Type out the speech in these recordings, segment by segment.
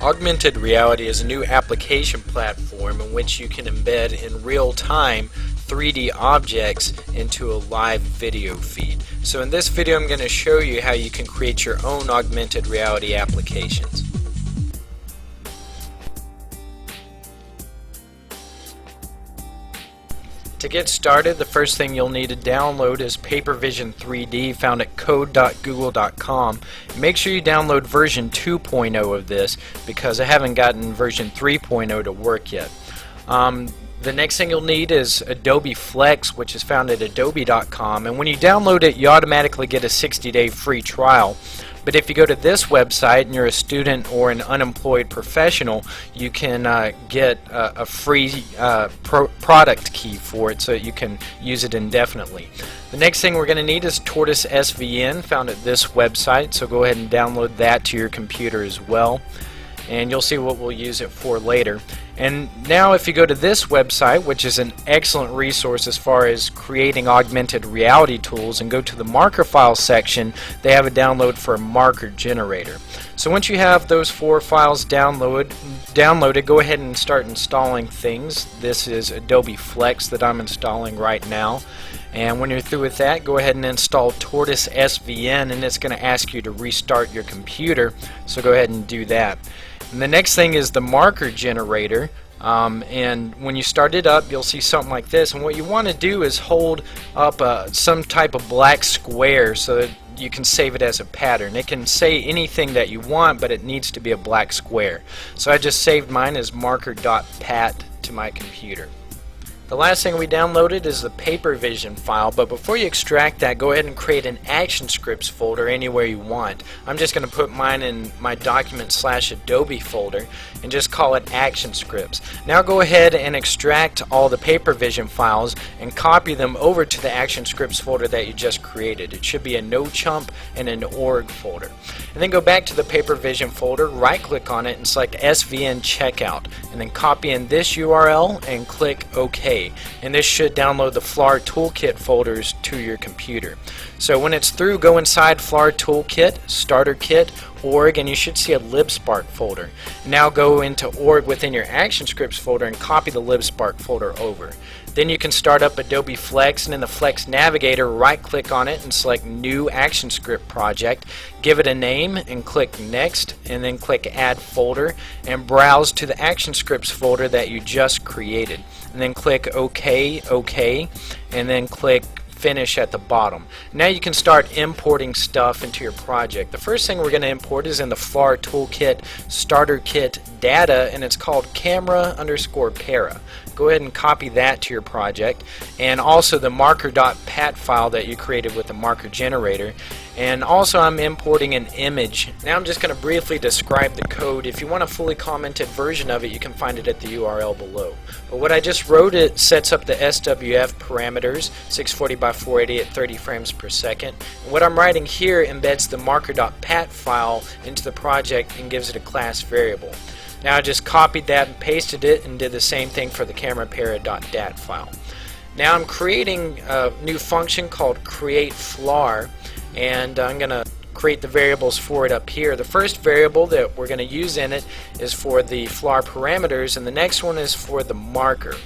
Augmented reality is a new application platform in which you can embed in real time 3D objects into a live video feed. So in this video I'm going to show you how you can create your own augmented reality applications. To get started, the first thing you'll need to download is PaperVision 3D, found at code.google.com. Make sure you download version 2.0 of this because I haven't gotten version 3.0 to work yet. The next thing you'll need is Adobe Flex, which is found at adobe.com, and when you download it you automatically get a 60-day free trial. But if you go to this website and you're a student or an unemployed professional, you can get a free product key for it so that you can use it indefinitely. The next thing we're going to need is Tortoise SVN, found at this website, so go ahead and download that to your computer as well. And you'll see what we'll use it for later. And now if you go to this website, which is an excellent resource as far as creating augmented reality tools, and go to the marker file section, they have a download for a marker generator. So once you have those 4 files downloaded, go ahead and start installing things. This is Adobe Flex that I'm installing right now. And when you're through with that, go ahead and install Tortoise SVN, and it's going to ask you to restart your computer, so go ahead and do that. And the next thing is the marker generator, and when you start it up you'll see something like this, and what you want to do is hold up some type of black square so that you can save it as a pattern. It can say anything that you want, but it needs to be a black square. So I just saved mine as marker.pat to my computer. The last thing we downloaded is the PaperVision file, but before you extract that, go ahead and create an Action Scripts folder anywhere you want. I'm just going to put mine in my document/Adobe folder and just call it Action Scripts. Now go ahead and extract all the PaperVision files and copy them over to the Action Scripts folder that you just created. It should be a no-chump and an org folder. And then go back to the PaperVision folder, right-click on it and select SVN Checkout, and then copy in this URL and click OK. And this should download the FLAR Toolkit folders to your computer. So when it's through, go inside FLAR Toolkit, Starter Kit, org, and you should see a libspark folder. Now go into org within your Action Scripts folder and copy the libspark folder over. Then you can start up Adobe Flex, and in the Flex Navigator right click on it and select New Action Script Project, give it a name and click Next, and then click Add Folder and browse to the Action Scripts folder that you just created, and then click OK, OK, and then click Finish at the bottom. Now you can start importing stuff into your project. The first thing we're going to import is in the FLAR Toolkit Starter Kit data, and it's called camera_para. Go ahead and copy that to your project, and also the marker.pat file that you created with the marker generator. And also I'm importing an image. Now I'm just going to briefly describe the code. If you want a fully commented version of it, you can find it at the URL below. But what I just wrote, it sets up the SWF parameters, 640 by 480 at 30 frames per second. And what I'm writing here embeds the marker.pat file into the project and gives it a class variable. Now I just copied that and pasted it and did the same thing for the camera_para.dat file. Now I'm creating a new function called createFLAR, and I'm going to create the variables for it up here. The first variable that we're going to use in it is for the FLAR parameters, and the next one is for the marker.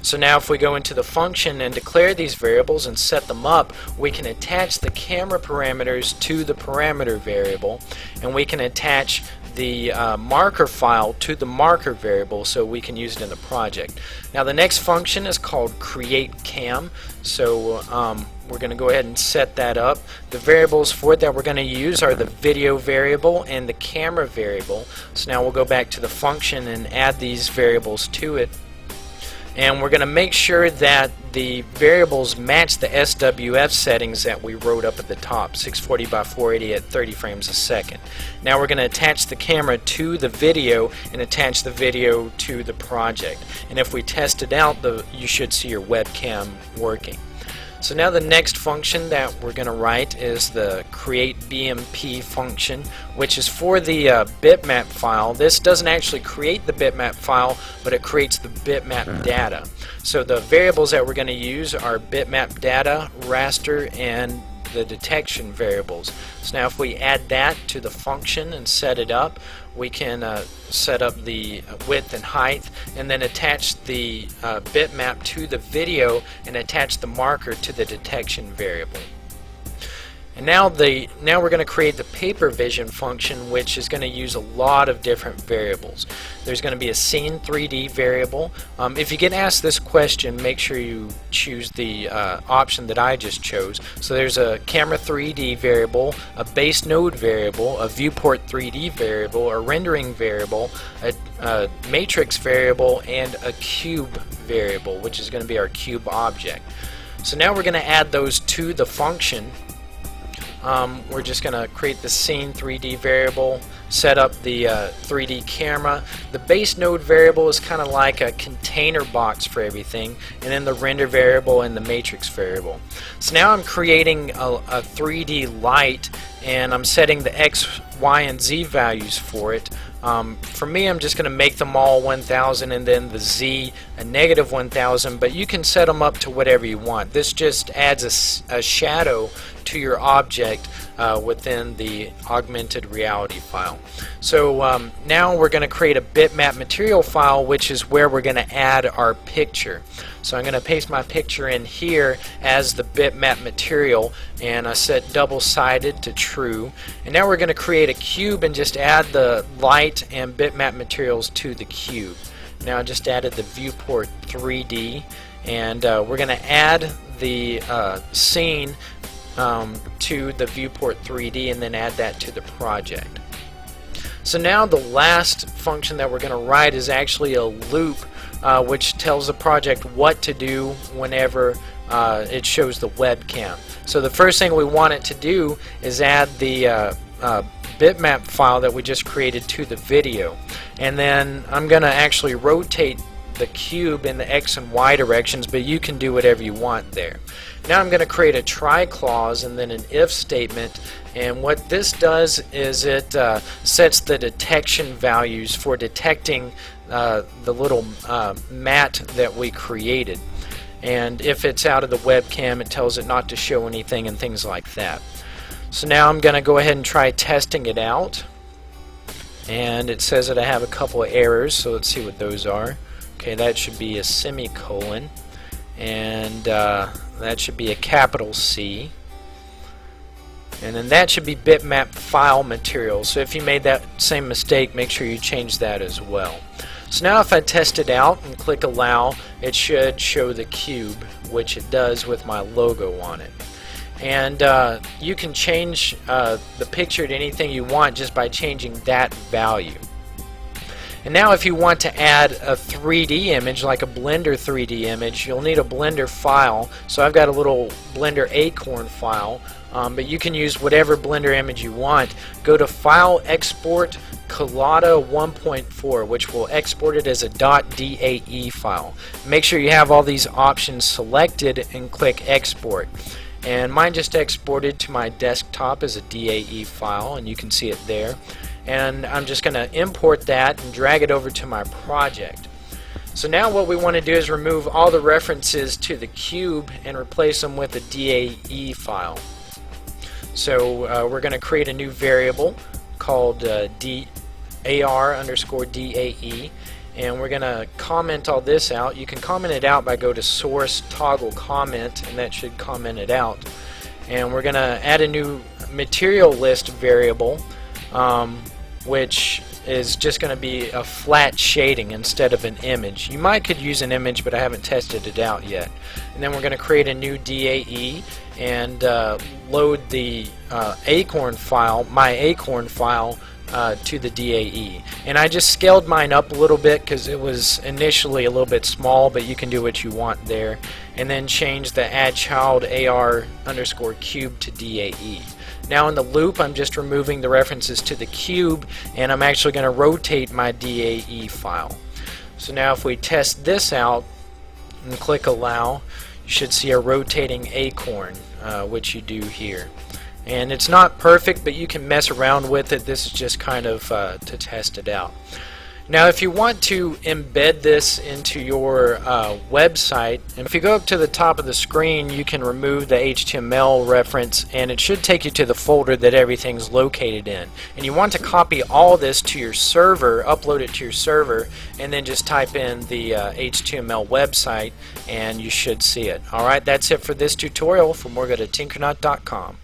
So now if we go into the function and declare these variables and set them up, we can attach the camera parameters to the parameter variable, and we can attach the marker file to the marker variable so we can use it in the project. Now the next function is called createCam, so we're going to go ahead and set that up. The variables for it that we're going to use are the video variable and the camera variable. So now we'll go back to the function and add these variables to it. And we're going to make sure that the variables match the SWF settings that we wrote up at the top, 640 by 480 at 30 frames a second. Now we're going to attach the camera to the video and attach the video to the project. And if we test it out, you should see your webcam working. So now the next function that we're going to write is the createBMP function, which is for the bitmap file. This doesn't actually create the bitmap file, but it creates the bitmap data. So the variables that we're going to use are bitmap data, raster, and the detection variables. So now if we add that to the function and set it up, we can set up the width and height, and then attach the bitmap to the video and attach the marker to the detection variable. And now we're going to create the papervision function, which is going to use a lot of different variables. There's going to be a scene 3D variable. If you get asked this question, make sure you choose the option that I just chose. So there's a camera 3D variable, a base node variable, a viewport 3D variable, a rendering variable, a matrix variable, and a cube variable, which is going to be our cube object. So now we're going to add those to the function. We're just going to create the scene 3D variable, set up the 3D camera. The base node variable is kind of like a container box for everything, and then the render variable and the matrix variable. So now I'm creating a 3D light, and I'm setting the X, Y, and Z values for it. For me, I'm just going to make them all 1000 and then the Z a negative 1000, but you can set them up to whatever you want. This just adds a shadow to your object within the augmented reality file. So now we're going to create a bitmap material file, which is where we're going to add our picture. So I'm going to paste my picture in here as the bitmap material, and I set double-sided to true. And now we're going to create a cube and just add the light and bitmap materials to the cube. Now I just added the viewport 3D, and we're going to add the scene to the viewport 3D and then add that to the project. So now the last function that we're going to write is actually a loop which tells the project what to do whenever it shows the webcam. So the first thing we want it to do is add the bitmap file that we just created to the video, and then I'm going to actually rotate the cube in the X and Y directions, but you can do whatever you want there. Now I'm going to create a try clause and then an if statement, and what this does is it sets the detection values for detecting the little mat that we created, and if it's out of the webcam, it tells it not to show anything and things like that. So now I'm going to go ahead and try testing it out, and it says that I have a couple of errors, so let's see what those are. Okay, that should be a semicolon, and that should be a capital C, and then that should be bitmap file material. So if you made that same mistake, make sure you change that as well. So now if I test it out and click allow, it should show the cube, which it does with my logo on it. And you can change the picture to anything you want just by changing that value. And now if you want to add a 3D image, like a Blender 3D image, you'll need a Blender file. So I've got a little Blender Acorn file, but you can use whatever Blender image you want. Go to File, Export, Collada 1.4, which will export it as a .dae file. Make sure you have all these options selected and click Export. And mine just exported to my desktop as a DAE file, and you can see it there. And I'm just going to import that and drag it over to my project. So now what we want to do is remove all the references to the cube and replace them with a DAE file. So we're going to create a new variable called AR_DAE, and we're going to comment all this out. You can comment it out by go to source toggle comment, and that should comment it out. And we're going to add a new material list variable, which is just going to be a flat shading instead of an image. You could use an image, but I haven't tested it out yet. And then we're going to create a new DAE and load the Acorn file, my Acorn file, to the DAE. And I just scaled mine up a little bit because it was initially a little bit small, but you can do what you want there. And then change the add child AR_cube to DAE. Now in the loop, I'm just removing the references to the cube, and I'm actually going to rotate my DAE file. So now if we test this out and click allow, you should see a rotating acorn, which you do here. And it's not perfect, but you can mess around with it. This is just kind of to test it out. Now if you want to embed this into your website, and if you go up to the top of the screen, you can remove the HTML reference and it should take you to the folder that everything's located in. And you want to copy all this to your server, upload it to your server, and then just type in the HTML website and you should see it. Alright, that's it for this tutorial. For more, go to tinkernaut.com.